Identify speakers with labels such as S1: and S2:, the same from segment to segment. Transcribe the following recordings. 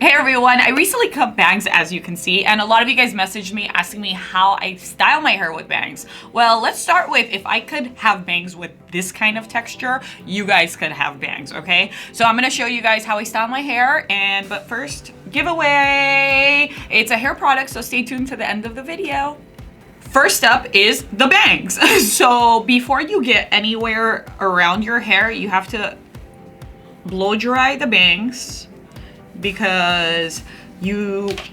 S1: Hey everyone, I recently cut bangs as you can see, and a lot of you guys messaged me asking me how I style my hair with bangs. Well, let's start with if I could have bangs with this kind of texture, you guys could have bangs, okay? So I'm gonna show you guys how I style my hair, but first, giveaway! It's a hair product, so stay tuned to the end of the video. First up is the bangs. So before you get anywhere around your hair, you have to blow dry the bangs, because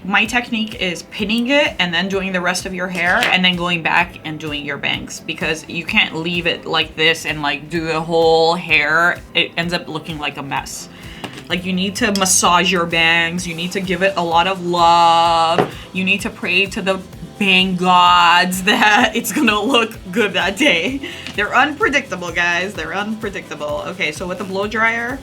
S1: my technique is pinning it and then doing the rest of your hair and then going back and doing your bangs, because you can't leave it like this and like do the whole hair. It ends up looking like a mess. Like, you need to massage your bangs, you need to give it a lot of love, you need to pray to the bang gods that it's gonna look good that day. They're unpredictable, guys, they're unpredictable. Okay, so with the blow dryer,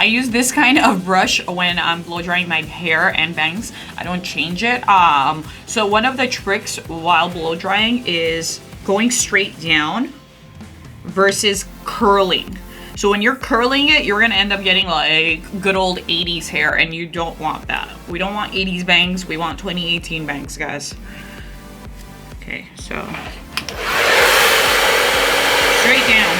S1: I use this kind of brush when I'm blow drying my hair and bangs. I don't change it. So one of the tricks while blow drying is going straight down versus curling. So when you're curling it, you're gonna end up getting like good old 80s hair, and you don't want that. We don't want 80s bangs, we want 2018 bangs, guys. Okay, so straight down.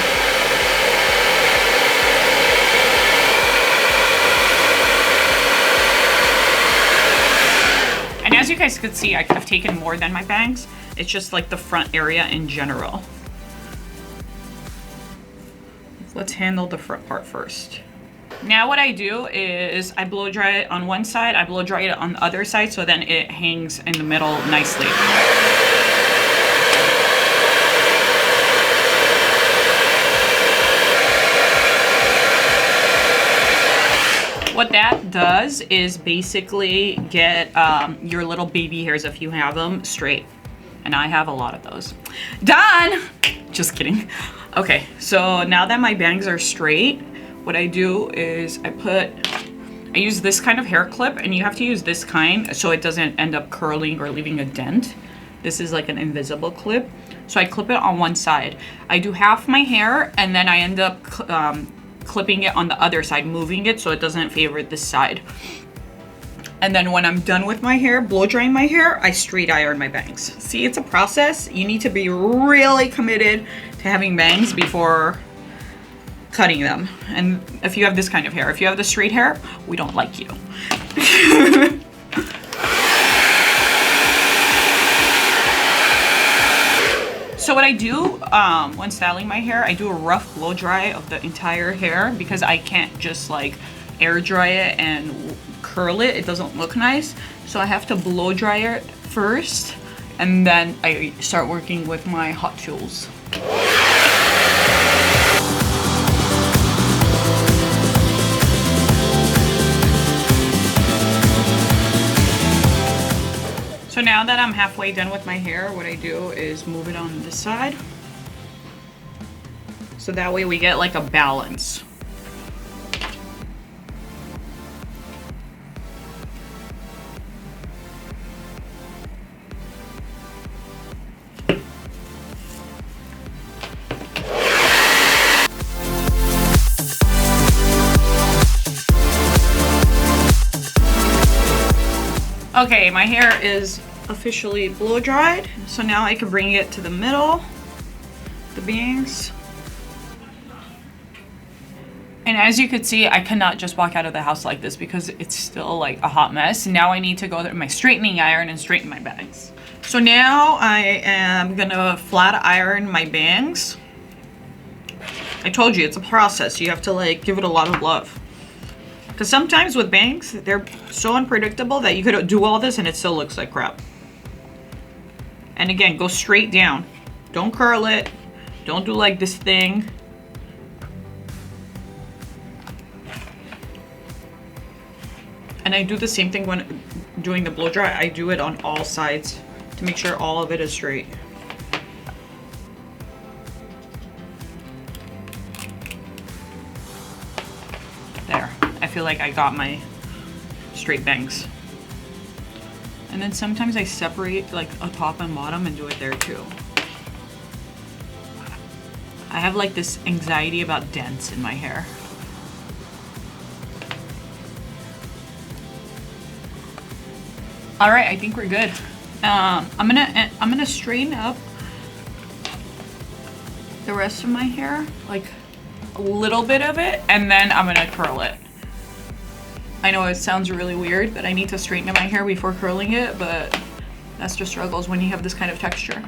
S1: And as you guys could see, I could have taken more than my bangs. It's just like the front area in general. Let's handle the front part first. Now what I do is I blow dry it on one side, I blow dry it on the other side, so then it hangs in the middle nicely. What that does is basically get your little baby hairs, if you have them, straight. And I have a lot of those. Done! Just kidding. Okay, so now that my bangs are straight, what I do is I use this kind of hair clip, and you have to use this kind so it doesn't end up curling or leaving a dent. This is like an invisible clip. So I clip it on one side. I do half my hair, and then I end up clipping it on the other side, moving it so it doesn't favor this side. And then when I'm done with my hair, blow drying my hair, I straight iron my bangs. See, it's a process. You need to be really committed to having bangs before cutting them. And if you have this kind of hair, if you have the straight hair, we don't like you. So what I do when styling my hair, I do a rough blow dry of the entire hair, because I can't just like air dry it and curl it. It doesn't look nice. So I have to blow dry it first, and then I start working with my hot tools. So now that I'm halfway done with my hair, what I do is move it on this side. So that way we get like a balance. Okay, my hair is officially blow dried, so now I can bring it to the middle, the bangs. And as you could see, I cannot just walk out of the house like this because it's still like a hot mess. Now I need to go to my straightening iron and straighten my bangs. So now I am gonna flat iron my bangs. I told you, it's a process. You have to like give it a lot of love. Because sometimes with bangs, they're so unpredictable that you could do all this and it still looks like crap. And again, go straight down. Don't curl it. Don't do like this thing. And I do the same thing when doing the blow dry. I do it on all sides to make sure all of it is straight. There. I feel like I got my straight bangs. And then sometimes I separate like a top and bottom and do it there too. I have like this anxiety about dents in my hair. All right, I think we're good. I'm gonna straighten up the rest of my hair, like a little bit of it, and then I'm gonna curl it. I know it sounds really weird, but I need to straighten my hair before curling it, but that's the struggles when you have this kind of texture.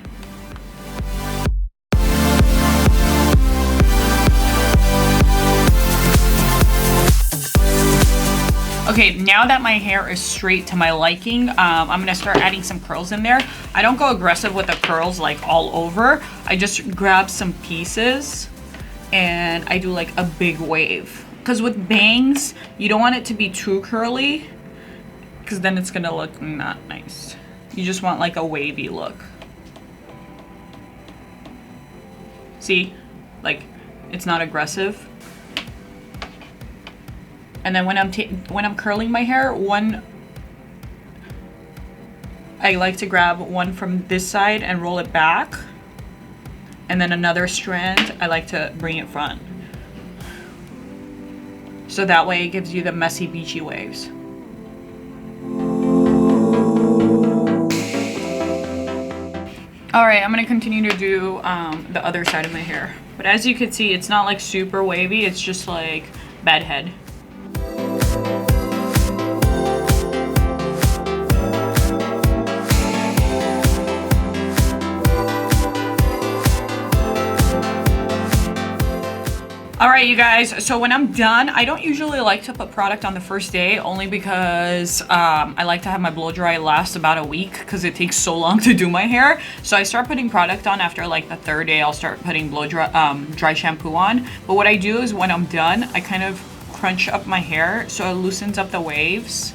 S1: Okay, now that my hair is straight to my liking, I'm gonna start adding some curls in there. I don't go aggressive with the curls like all over. I just grab some pieces and I do like a big wave. Because with bangs, you don't want it to be too curly because then it's gonna look not nice. You just want like a wavy look. See? Like, it's not aggressive. And then when I'm curling my hair, I like to grab one from this side and roll it back. And then another strand, I like to bring it front. So that way it gives you the messy, beachy waves. All right, I'm gonna continue to do the other side of my hair. But as you can see, it's not like super wavy, it's just like bedhead. All right, you guys, so when I'm done, I don't usually like to put product on the first day, only because I like to have my blow dry last about a week because it takes so long to do my hair. So I start putting product on after like the third day. I'll start putting dry shampoo on. But what I do is when I'm done, I kind of crunch up my hair so it loosens up the waves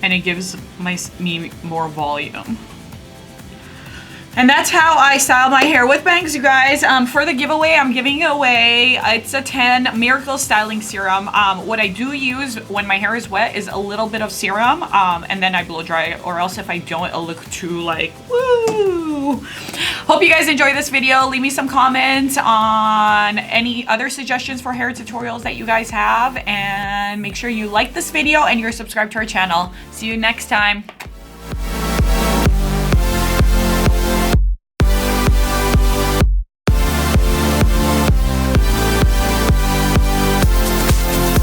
S1: and it gives me more volume. And that's how I style my hair with bangs, you guys. For the giveaway, I'm giving away, it's a 10 Miracle Styling Serum. What I do use when my hair is wet is a little bit of serum, and then I blow dry it, or else if I don't, it'll look too like, woo. Hope you guys enjoy this video. Leave me some comments on any other suggestions for hair tutorials that you guys have, and make sure you like this video and you're subscribed to our channel. See you next time.